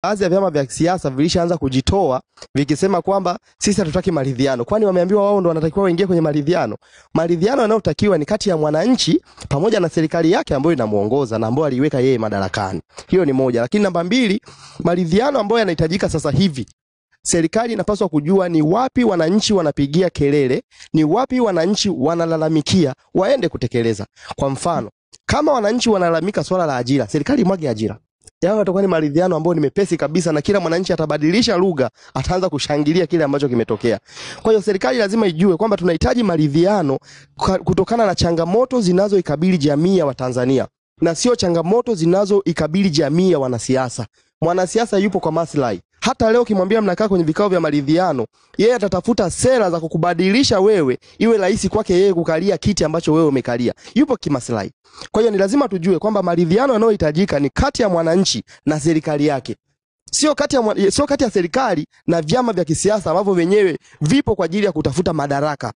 baadhi ya vyama vya siasa vilishaanza kujitoa vikisema kwamba sisi hatutaki maridhiano. Kwani wameambiwa wao ndo wanatakiwa waingie kwenye maridhiano? Maridhiano yanayotakiwa ni kati ya mwananchi pamoja na serikali yake ambayo inamuongoza na ambayo aliweka yeye madarakani. Hiyo ni moja. Lakini namba mbili, maridhiano ambayo yanahitajika sasa hivi, serikali inapaswa kujua ni wapi wananchi wanapigia kelele, ni wapi wananchi wanalalamikia, waende kutekeleza. Kwa mfano, kama wananchi wanalalamika swala la ajira, serikali imwage ajira. Yao yatakuwa ni maridhiano ambayo ni mepesi kabisa, na kila mwananchi atabadilisha lugha, ataanza kushangilia kile ambacho kimetokea. Kwa hiyo serikali lazima ijue kwamba tunahitaji maridhiano kutokana na changamoto zinazoikabili jamii ya Watanzania, na sio changamoto zinazoikabili jamii ya wanasiasa. Mwanasiasa yupo kwa maslahi. Hata leo kimwambia mnakaa kwenye vikao vya maridhiano, yeye atatafuta sera za kukubadilisha wewe iwe rahisi kwake yeye kukalia kiti ambacho wewe umekalia. Yupo kimaslahi. Kwa hiyo ni lazima tujue kwamba maridhiano yanayohitajika ni kati ya mwananchi na serikali yake. Sio kati ya serikali na vyama vya kisiasa ambavyo wenyewe vipo kwa ajili ya kutafuta madaraka.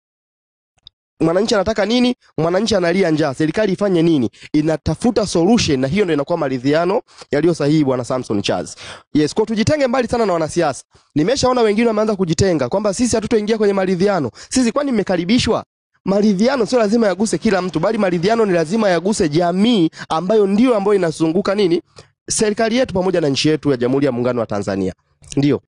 Mwananchi anataka nini? Mwananchi analia njaa. Serikali ifanye nini? Inatafuta solution, na hiyo ndio inakuwa maridhiano yaliyo sahihi, bwana Samson Charles. Yes, kwa tujitenge mbali sana na wanasiasa. Nimeshaona wengine wameanza kujitenga kwamba sisi hatutoingia kwenye maridhiano. Sisi kwani mmekaribishwa? Maridhiano sio lazima yaguse kila mtu, bali maridhiano ni lazima yaguse jamii ambayo inazunguka nini? Serikali yetu pamoja na nchi yetu ya Jamhuri ya Muungano wa Tanzania. Ndio.